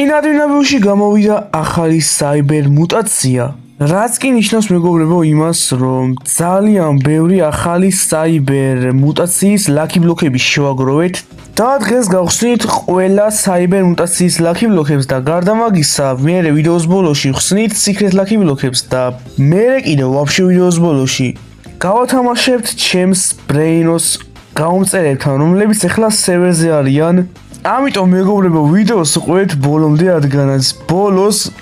წინადრინაბილში გამოვიდა ახალი საიბერ მუტაცია, რაც კი ნიშნავს მეგობრებო იმას, რომ ძალიან ბევრი ახალი საიბერ მუტაციის ლაკი ბლოკები შევაგროვეთ და დღეს გავხსნით ყველა საიბერ მუტაციის ლაკი ბლოკებს და გარდა მაგისა, მერე ვიდეოს ბოლოში ვხსნით სიქრეთ ლაკი ბლოკებს და მერე კიდევ ვაფშე ვიდეოს ბოლოში გავათამაშებთ ჩემს ბრეინოს გამომწერებთან, რომლებიც ახლა სერვერზე არიან. ამიტომ მეგობრებო ვიდეოს უყურეთ ბოლომდე, რადგანაც ბოლოს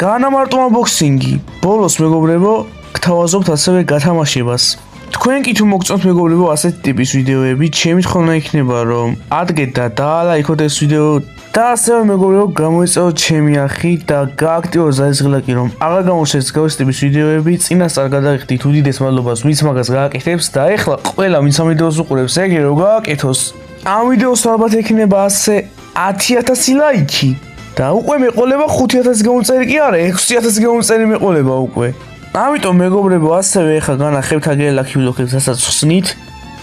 განამარტო unboxing-ი. ბოლოს მეგობრებო გთავაზობთ ასევე გათამაშებას. თქვენ კი თუ მოგწონთ მეგობრებო ასეთი ტიპის ვიდეოები, ჩემი თხოვნა იქნება რომ ადგეთ და დაალაიქოთ ეს ვიდეო და ასევე მეგობრებო გამოიწევოთ ჩემი ახი და გააქტივოთ ზარისღილაკი, რომ აღარ გამოჩნდეს გავსი ტიპის ვიდეოები. წინასწარ გადაიხდით უდიდეს მადლობას ვინც მაგას გააკეთებს და ეხლა ყველა ვინც ამ ვიდეოს უყურებს ეგრე რომ გააკეთოს. ამ ვიდეოს ალბათ ექნება ასე 10,000 ლაიქი და უკვე მეყოლება 5,000 გამომწერი კი არა 6,000 გამომწერი მეყოლება უკვე. ამიტომ მეგობრებო ასევე ეხლა განახებთ აგერ ლაკი ბლოკებს, რასაც ხსნით.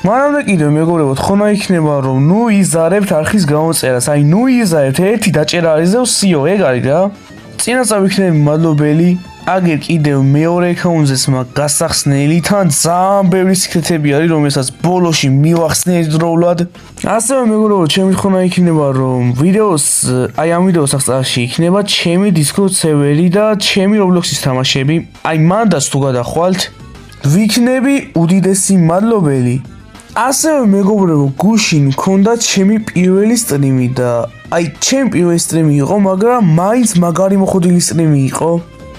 მანამდე კიდევ მეგობრებო თხოვნა იქნება რომ ნუ იზარებთ არხის გამოწერას, აი ნუ იზარებთ ერთი დაჭერა არის და სიო ეგ არის რა. წინასწარ ვიქნები მადლობელი. აგერ კიდევ მეორე აკაუნტზეც მაქვს გასახსნელი, თან ძალიან ბევრი სიქრეთები არის, რომელსაც ბოლოში მივახსნით დროულად. ასევე მეგობრებო, ჩემი თხოვნა იქნება, რომ ვიდეოს, აი ამ ვიდეოს აღწერაში იქნება ჩემი Discord სერვერი და ჩემი Roblox-ის თამაშები. აი მანდაც თუ გადახვალთ, ვიქნები უდიდესი მადლობელი. ასევე მეგობრებო, გუშინ მქონდა ჩემი პირველი სტრიმი და აი ჩემი პირველი სტრიმი იყო, მაგრამ მაინც მაგარი მოხდილი სტრიმი იყო.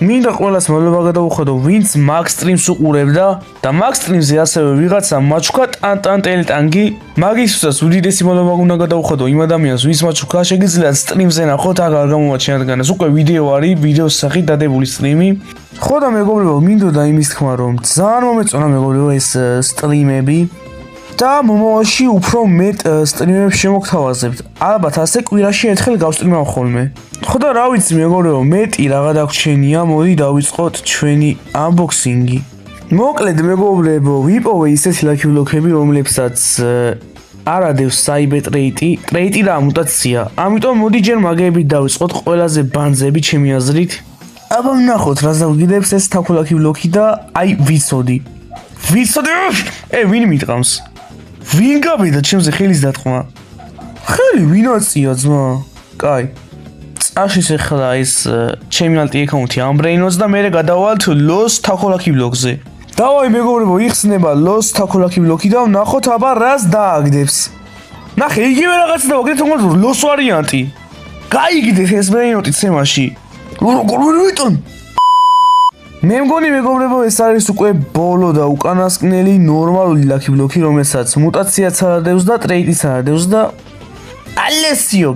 მინდა ყველას მადლობა გადავუხადო, ვინც მაგ სტრიმს უყურებდა და მაგ სტრიმზე ასევე ვიღაცა მაჩუქა ტანტანტელტანგი. მაგისთვისაც უდიდესი მადლობა უნდა გადავუხადო იმ ადამიანს, ვინც მაჩუქა, შეგიძლიათ სტრიმზე ნახოთ, აღარ გამომაჩნია, რადგანაც უკვე ვიდეო არის, ვიდეოს სახით დადებული სტრიმი. ხო და მეგობრებო, მინდოდა იმის თქმა, რომ ძალიან მომეწონა მეგობრებო ეს სტრიმები. და მომავალში უფრო მეტ სტრიმებს შემოგთავაზებთ. ალბათ ასე კვირაში ერთხელ გავსტრიმავ ხოლმე. ხო და რა ვიცი მეგობრებო, მეტი რაღა დაგვრჩენია, მოდი დავიწყოთ ჩვენი unboxing-ი. მოკლედ მეგობრებო, ვიპოვე ისეთი ლაკი ბლოკები, რომლებსაც არ ადევს საიბერ ტრეიტი და მუტაცია. ამიტომ მოდი ჯერ მაგებით დავიწყოთ, ყველაზე ბანძები ჩემი აზრით. აბა ვნახოთ რა ზავგიდებს ეს თაქო ლაკი ბლოკი და აი ვიცოდი. ვინ მიტყამს? ვინ გავიდა ჩემზე ხელის დატყმა? ხელი ვინაცია ძმა? კაი. წაშის ახლა ეს ჩემი ალტი აკაუნტი ამბრეინოს და მე გადავალთ ლოს თაქო ლაკი ბლოკზე. დავაი მეგობრებო, იხსნება ლოს თაქო ლაკი ბლოკი და ვნახოთ აბა რას დააგდებს. ნახე, იგივე რაღაცა დავაგდეთ, თუმცა ლოს ვარიანტი. გაიგდეთ ეს ბრეინოტი ცემაში. როგორ ვიტონ? მე მგონი მეგობრებო ეს არის უკვე ბოლო და უკანასკნელი ნორმალური ლაკი ბლოკი, რომელსაც მუტაციაც არ ადევს და ტრეიტიც არ ადევს და ალესიო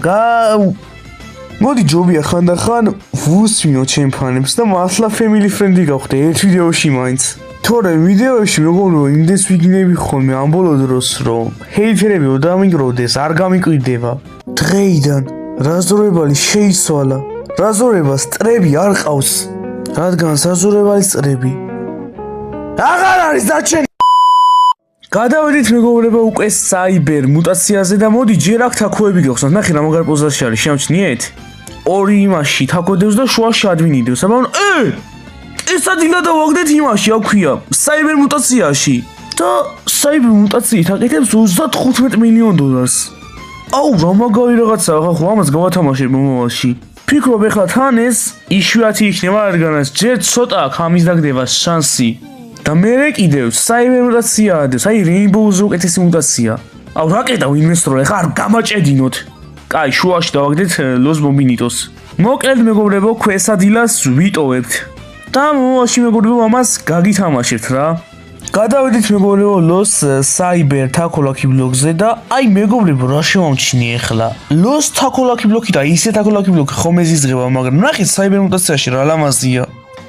მოდი ჯობია ხანდახან ვუსმინო ჩემ ფანებს და მართლა family friendly გავხდე ერთ ვიდეოში მაინც. თორე ვიდეოში მეგობრებო იმდეს ვიგინები ხოლმე ამ ბოლო დროს რომ ჰეითერები ოდამიგროვდეს, არ გამიკვირდება. დღეიდან რაზორებელი შეიცვალა. რაზორებას ტრები არ ყავს. რადგან საზურებელი წრები აღარ არის დაჩენი. გადავედით მეგობრებო უკვე საიბერ მუტაციაზე და მოდი ჯერ აქ თაქოები გეხსნათ. ნახე რა მაგარ პოზაში არის, შემჩნიეთ? ორი იმაში თაქოდევს და შუაში ადვინი დევს. აბა ეს ადილა დავაგდეთ იმაში, აქვია საიბერ მუტაციაში და საიბერ მუტაციით აკეთებს 35 მილიონ დოლარს. აუ რა მაგარი რაღაცა, ხო ამას გავათამაშებ მომავალში. ფიქრობ ეხლა თან ეს იშვიათი იქნება, რადგანაც ჯერ ცოტა აქვს ამის დაგდებას შანსი. და მერე კიდევ საიბერ მუტაცია ადევს, აი რეინბოუზე უკეთესი მუტაცია. აუ რაკეტა ვინმესტრო, ეხლა არ გამაჭედინოთ. კაი, შუაში დავაგდეთ ლოს მომბინიტოს. მოკლედ მეგობრებო, ქვესადილას ვიტოვებთ. და მომავალში მეგობრებო ამას გაგითამაშებთ რა. გადავედით მეგობრებო ლოს საიბერ თაქო ლაკი ბლოკზე და აი მეგობრებო რა შევამჩნიე ახლა. ლოს თაქო ლაკი ბლოკი და ისე თაქო ლაკი ბლოკი ხომ ეზიზღება, მაგრამ ნახეთ საიბერ მუტაციაში რა ლამაზია.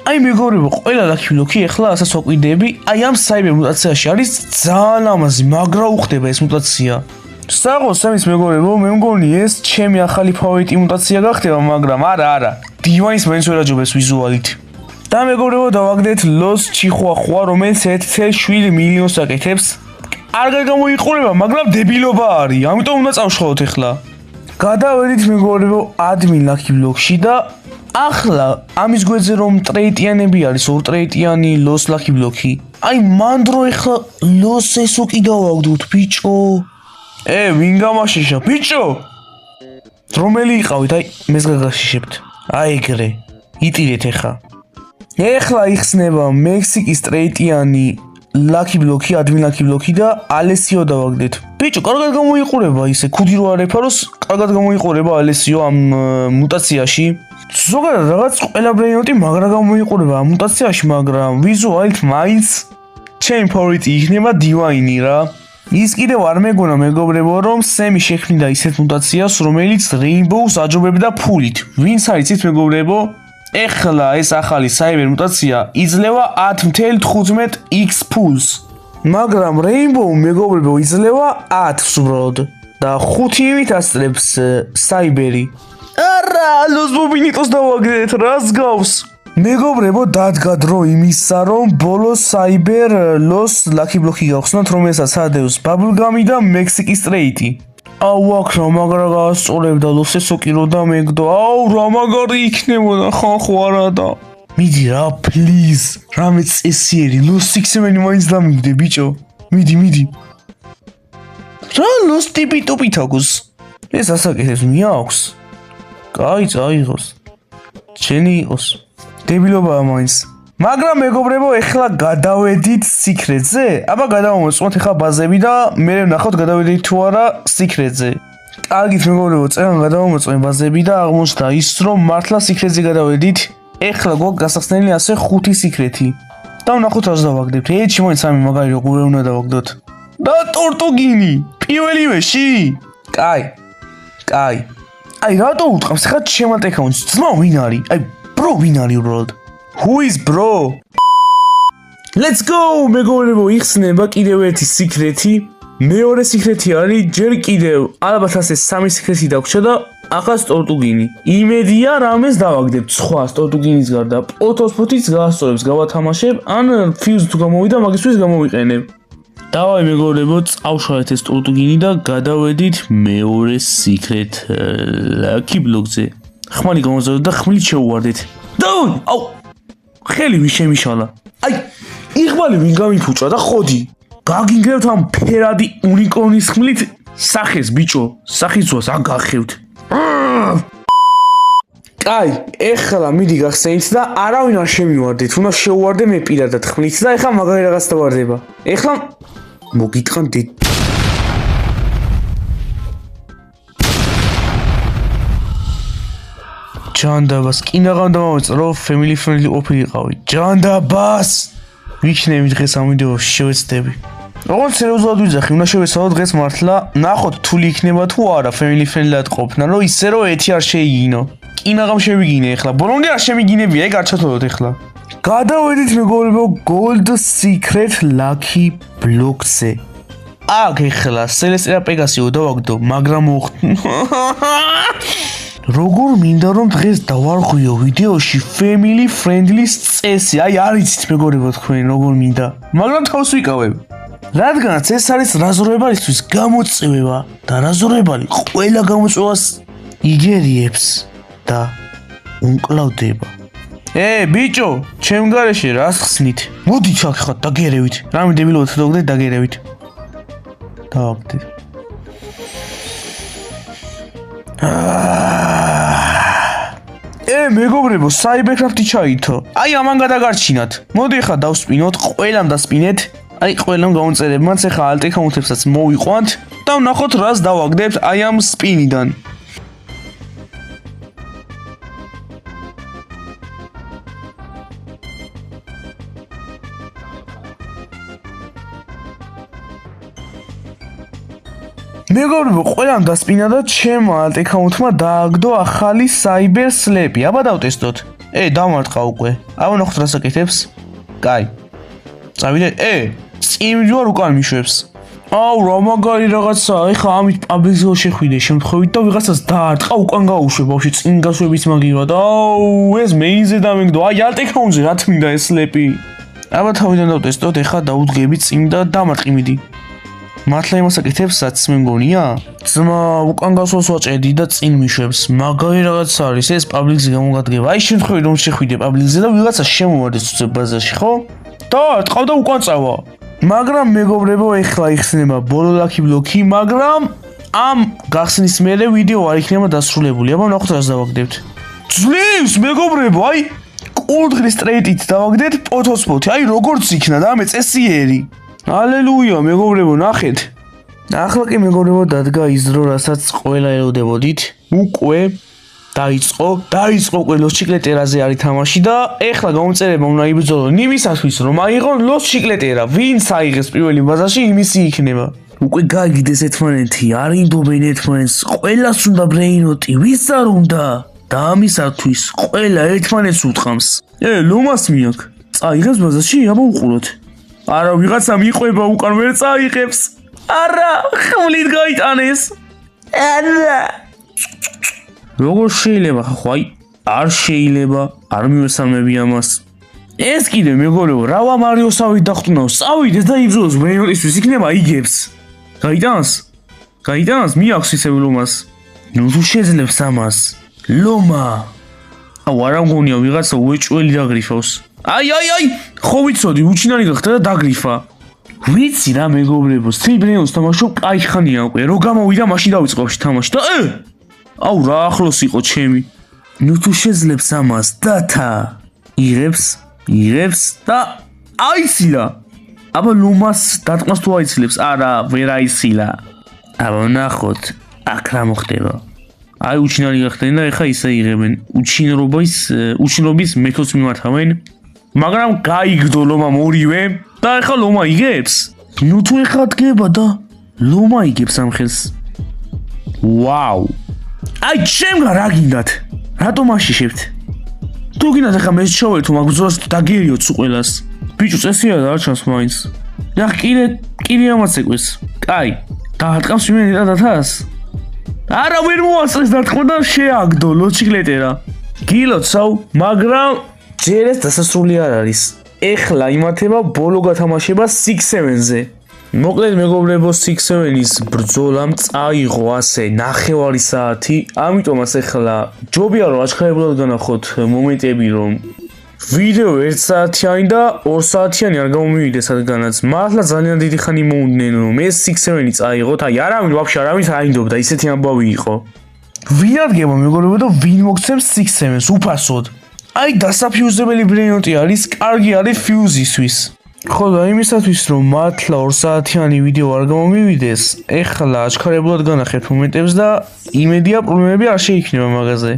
აი მეგობრებო ყველა ლაკი ბლოკი ახლა ასაც ვაკვირდები, აი ამ საიბერ მუტაციაში არის ძალიან ლამაზი, მაგრა უხდება ეს მუტაცია. საღოს ამის მეგობრებო, მე მგონი ეს ჩემი ახალი ფავორიტი მუტაცია გახდება, მაგრამ არა. დივაინს მაინც ვერ აჯობებს ვიზუალით. და მეგობრებო დავაგდეთ ლოს ჩიხუახუა, რომელიც 1.7 მილიონს აკეთებს. არ გამოიყურება, მაგრამ დებილობა არის. ამიტომ უნდა წავშალოთ ახლა. გადავედით მეგობრებო admin lucky block-ში და ახლა ამის გვერდზე რომ ტრეიტიანები არის, ორ ტრეიტიანი loss lucky block-ი. აი მან დრო ახლა loss ესო კი დავაგდოთ ბიჭო. ვინ გამაშიშა ბიჭო? რომელი იყავით? აი მეს გაგაშიშებთ. აი ეგრე. იტირეთ ახლა. ეხლა იხსნება მექსიკის ტრეიტიანი lucky block-ი, admin lucky block-ი და ალესიო დავაგდეთ. ბიჭო, კარგად გამოიყურება ისე ქუდი რო არ ეფაროს, კარგად გამოიყურება ალესიო ამ მუტაციაში. ზოგადად რაღაც ყველა ბრეინოტი მაგრა გამოიყურება ამ მუტაციაში, მაგრამ ვიზუალით მაინც ჩემი ფავორიტი იქნება დივაინი რა. ის კიდევ არ მეგონა მეგობრებო, რომ სემი შექმნიდა ისეთ მუტაციას, რომელიც რეინბოუს აჯობებდა ფულით. ვინც არიცით მეგობრებო? ეხლა ეს ახალი საიბერ მუტაცია იძლევა 10.15x ფულს. მაგრამ რეინბოუ მეგობრებო იძლევა 10-ს უბრალოდ და 5-ით ასწრებს საიბერი. არა, ლოს ბობინიტოს დავაგდეთ, რას გავს? მეგობრებო, დადგა დრო იმისა, რომ ბოლოს საიბერ ლოს lucky block-ი გავხსნათ, რომელსაც ადევს ბაბლგამი და მექსიკის ტრეიტი. აუ აქ რა მაგრა გაასწორებდა ლოს ესოკი რო დამეგდო. აუ რა მაგარი იქნებოდა ხან ხო არადა. მიდი რა, please. რამე წესიერი, ლოს 6-ემენი მაინც დამიგდე ბიჭო. მიდი. რა ლოს ტიპი ტოპი თაგოს? ეს ასაკეთებს მიაქვს. კაი, წაიღოს. ჩენი იყოს. დებილობაა მაინც. მაგრამ მეგობრებო, ეხლა გადავედით სიქრეტზე. აბა გადავამოწმოთ ეხლა ბაზები და მე ვნახავთ გადავედით თუ არა სიქრეტზე. კარგით მეგობრებო, წეგან გადავამოწმე ბაზები და აღმოჩნდა ის, რომ მართლა სიქრეტზე გადავედით. ეხლა გვაქვს გასახსნელი ასე 5 სიქრეთი. და ვნახოთ რას დავაგდებთ. ეჩი მოინც სამი მაგარი როგორ უნდა დავაგდოთ. და ტორტუგინი, პირველივეში. კაი. აი რატო უტყავს ხა ჩემად აკაუნტს? ძმა ვინ არის? აი bro ვინ არის უბრალოდ? Who is bro? Let's go მეგობრებო, იხსნება კიდევ ერთი სიქრეთი. მეორე სიქრეთი არის ჯერ კიდევ ალბათ ასე 3 სიქრეთი დაგვრჩა და ახაც ტორტუგინი. იმედია რამეს დავაგდებთ სხვა ტორტუგინის გარდა. პლოტოსფოთიც გაასწორებს გავათამაშებ, ან fuse თუ გამოვიდა მაგისთვის გამოვიყენებ. დავაი მეგობრებო, წავშალეთ ეს ტორტუგინი და გადავედით მეორე სიქრეთ lucky block-ზე. ხმალი გამოზარდეთ და ხმლით შევუვარდეთ. დავი, აუ! ხელი ვინ შემიშალა? აი, იღბალი ვინ გამიფუჭა და ხოდი. გაგინგრებთ ამ ფერადი უნიკორნის ხმლით სახეს ბიჭო, სახიცვას აგახევთ. კაი, ეხლა მიდი გახსენით და არავინ არ შემივარდეთ, უნდა შევუვარდე მე პირადად ხმლით და ეხლა მაგარი რაღაც დავარდება. ეხლა მოგიტყანდით. ჯანდაბას კინაღამ დამავიწყრო family friendly ყოფილიყავი. ჯანდაბას ვიქნები დღეს ამ ვიდეოში შევეცდები. როგორც სერიოზულად ვიძახი, უნდა შევეცადოთ დღეს მართლა ნახოთ თული იქნება თუ არა family friendly-ად ყოფნა, რომ ისე რომ ეთი არ შეიგინო. კინაღამ შევიგინე ეხლა. ბოლომდე არ შემიგინებია, ეგ არ ჩათვალოთ ეხლა. გადავედით მეგობრებო gold secret lucky block-ზე. აქ ეხლა სელესტერა პეგასიო დავაგდო, მაგრამ როგორ მინდა რომ დღეს დავარღვიო ვიდეოში family friendly-ს წესი. აი არიცით მეგობრებო თქვენ როგორ მინდა. მაგრამ თავს ვიკავებ. რადგანაც ეს არის რაზორებალისთვის გამოწვევა და რაზორებალი ყველა გამოწვევას იგერიებს და უნკლავდება. ბიჭო, ჩემ გარეშე რას ხსნით? მოდით აქ ხარ დაგერევით. რამე დებილობთ დაგდეთ დაგერევით. დავაგდეთ. მეგობრებო, საიბერკრაფტი ჩაითო. აი ამან გადაგარჩინათ. მოდი ხა დავსპინოთ, ყველამ დასპინეთ. აი ყველამ გავუწერებ, მაც ხა alt account-ებსაც მოვიყვანთ და ვნახოთ რას დავაგდებთ აი ამ სპინიდან. მეგობრებო, ყველამ დასპინა და ჩემ alt account-მა დააგდო ახალი cyber slap-ი. აბა დავტესტოთ. დამარტყა უკვე. აბა ნახოთ რას აკეთებს. კაი. წავიდე. წიმჯვარ უკან მიშვებს. აუ, რა მაგარი რაღაცაა. ეხა ამით პაბლიკზე შეხვიდე შემთხვევით და ვიღაცას დაარტყა უკან გაუშვებ. ბავშვი წინ გასვების მაგივრად. აუ, ეს მეინზე დამეგდო. აი alt account-ზე რა თმინდა ეს slap-ი. აბა თავიდან დავტესტოთ. ეხა დაუდგები წინ და დამარტყი მიდი. მართლა იმას აკეთებსაც მე მგონია? ძმა უკან გასვლას ვაჭედი და წინ მიშვებს. მაგარი რაღაც არის ეს პაბლიკზე გამოგადგება. აი შემთხვევით რომ შეხვიდე პაბლიკზე და ვიღაცა შემოვარდეს უცებ ბაზარში, ხო? და ტყავდა უკან წავა. მაგრამ მეგობრებო, ეხლა იხსნება ბოლო ლაკი ბლოკი, მაგრამ ამ გახსნის მერე ვიდეო არ იქნება დასრულებული. აბა ნახოთ რას დავაგდებთ. ძლივს მეგობრებო, აი კულტღრის სტრეიტით დავაგდეთ ფოტოსპოთი. აი როგორც იქნა და ამე წესიერი. ალელუია მეგობრებო, ნახეთ. ახლა კი მეგობრებო დადგა ის დრო, რასაც ყველა ელოდებოდით. უკვე დაიწყო უკვე ლოს ჩიკლეტერაზე არის თამაში და ეხლა გამომწერება უნდა იბრძოლონ იმისათვის რომ აიღონ ლოს ჩიკლეტერა. ვინც აიღეს პირველი ბაზარში იმისი იქნება. უკვე გაგიდეს ერთმანეთი, არ ინდობენ ერთმანეთს, ყველას უნდა ბრეინოტი, ვის არ უნდა? და ამისათვის ყველა ერთმანეთს უთხრამს. ლომას მიაქ. წაიღებს ბაზარში, აბა უყუროთ. არა ვიღაცა მიყვება უკან ვერ წაიღებს. არა, ხმლით გაიტანეს. არა. როგორ შეიძლება ხო? აი, არ შეიძლება, არ მივესალმები ამას. ეს კიდე მეგობრებო, რავა მარიოსავით დახტუნავს. წავიდეს და იბრძოლოს ბრეინოტისთვის იქნება იგებს. გაიტანს, მიაქვს ისევ ლომას. ნუ თუ შეძლებს ამას. ლომა. აუ არა მგონია ვიღაცა უეჭველი დაგრიფავს. აი, ხო ვიცოდი, უჩინარი გახდა და დაგრიფა. ვიცი რა მეგობრებო, სტრიბნეონს თამაშობ კაი ხანია უკვე, რო გამოვიდა მაშინ დავიწყო თამაში და აუ რა ახლოს იყო ჩემი. ნუ თუ შეძლებს ამას, დათა. იღებს და აიცილა. აბა ლომას დატყვას თუ აიცილებს? არა, ვერ აიცილა. აბა ნახოთ, აქ რა მოხდება. აი უჩინარი გახდნენ და ეხა ისე იღებენ. უჩინრობის მეთოდს მიმართავენ. მაგრამ გაიგდო ლომამ ორივე და ეხა ლომა იგებს. ნუ თუ ეხა დგება და ლომა იგებს ამ ხელს. ვაუ. აი ჩემგან რა გინდათ? რატომ აშიშებთ? თუ გინდათ ეხა მე შოვე თუ მაგბრძოლას დაგერიოთ სულ ყველას. ბიჭო წესია და არ ჩანს მაინც. და კიდე ამაც ეკვეს. კაი, დაატყავს იმენ დათას. არა ვერ მოასწრეს დათყმა და შეაგდო ლოჩიკლეტერა. გილოცავ, მაგრამ ჯერ ეს დასასრული არ არის. ეხლა იმართება ბოლო გათამაშება 6-7-ზე. მოკლედ მეგობრებო 6-7-ის ბრძოლამ წაიღო ასე 9 საათი, ამიტომაც ეხლა ჯობია რომ აჩქარებულად განახოთ მომენტები რომ ვიდეო 1 საათიანი და 2 საათიანი არ გამომივიდეს სადგანაც. მართლა ძალიან დიდი ხანი მოუნდნენ რომ ეს 6-7-ი წაიღოთ. აი არავინ ვაფშე არავის არ ინდობდა, ისეთი ამბავი იყო. ვინ ადგება მეგობრებო და ვინ მოგცემს 6-7-ს უფასოდ? აი დასაფიუზებელი ბრეინოტი არის, კარგი არის ფიუზისთვის. ხო და იმისათვის რომ მართლა 2 საათიანი ვიდეო არ გამომივიდეს, ეხლა აჩქარებულად განახეთ მომენტებს და იმედია პრობლემები არ შეიქმნება მაგაზე.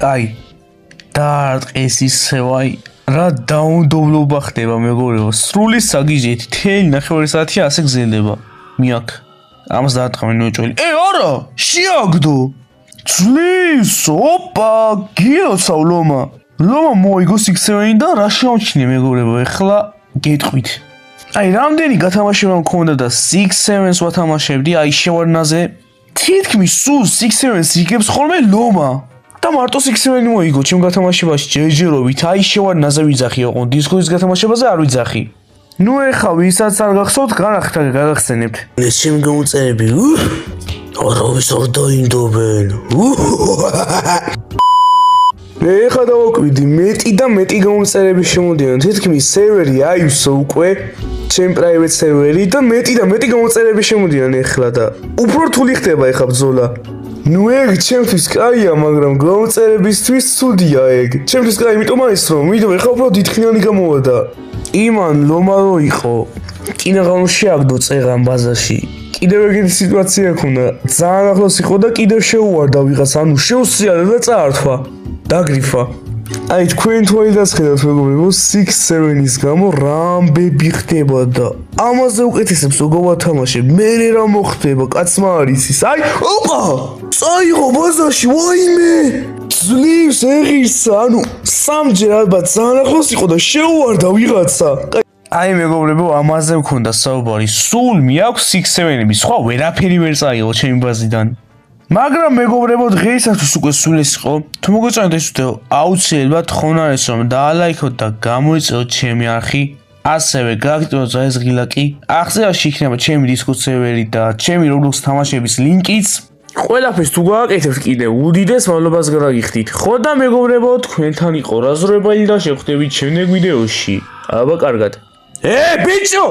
კაი, დაარტყეს ისევ, აი რა დაუნდობლობა ხდება მეგობრებო, სრული საგიჟეთი, თელი 9 საათი ასე გრძელდება. მიაქ, ამას დაარტყამენ ნოჭველი. არა, შეაგდო. ძლივს, ოპა, გიოცავ ლომა. ლომა მოიგო 6-7 და რა შეამჩნია მეგობრებო, ეხლა გეტყვით. აი რამდენი გათამაშება მქონდა და 6-7-ს ვათამაშებდი, აი შევარნაზე თითქმის სულ 6-7-ს იგებს ხოლმე ლომა. და მარტო 6-7 მოიგო ჩემ გათამაშებაში ჯერჯერობით აი შევარ ნაზე ვიძახი ოღონ დისკოს გათამაშებაზე არ ვიძახი ნუ ეხა ვისაც არ გახსოვთ განახთა გაგახსენებთ ეს ჩემი გამოწერები არავის არ დაინდობენ ეხა დავაკვირდი მეტი და მეტი გამოწერები შემოდიან თითქმის სერვერი აივსო უკვე ჩემ პრაივეტ სერვერი და მეტი გამოწერები შემოდიან ეხლა და უფრო რთული ხდება ეხა ბრძოლა ნუ ეგ ჩემთვის კაია მაგრამ გამოწერებისთვის ცუდია ეგ ჩემთვის კაი იმიტომ არის რომ ვიდეო ეხლა უფრო დიდხნიანი გამოვადა იმან ლომარო იყო კინაღალო შეაგდო წერან ბაზაში კიდევ ეგეთი სიტუაცია ქონდა ძალიან ახლოს იყო და კიდევ შეუვარდა ვიღაც ანუ შეუსწიადა და წაართვა დაგრიფა აი თქვენ თვალდას ხედავთ მეგობრებო 6-7-ის გამო რა ამბები ხდება და ამაზე უკეთესებს როგორ ვათამაშებ მე რა მოხდება კაცმა არის ის აი ოპა წაიღო ბაზაში ვაიმე ძლივს ეღირსა ანუ სამჯერ ალბათ ძალიან ახლოს იყო და შეუვარდა ვიღაცა აი მეგობრებო ამაზე მქონდა საუბარი სულ მიაქვს 6-7-ები სხვა ვერაფერი ვერ წაიღო ჩემი ბაზიდან მაგრამ მეგობრებო დღეისათვის უკვე სულ ეს იყო თუ მოგეწონათ ეს ვიდეო აუცილებლად ხონარეს რომ დაალაიქოთ და გამოიწეროთ ჩემი არხი ასევე გააქტიუროთ ეს ღილაკი აღწერაში იქნება ჩემი დისკორდ სერვერი და ჩემი Roblox თამაშების ლინკიც ყველაფერს თუ გააკეთებთ კიდევ უდიდეს მადლობას გაგიხდით ხო და მეგობრებო თქვენთან იყო რაზრობელი და შევხვდებით შემდეგ ვიდეოში აბა კარგად ბიჭო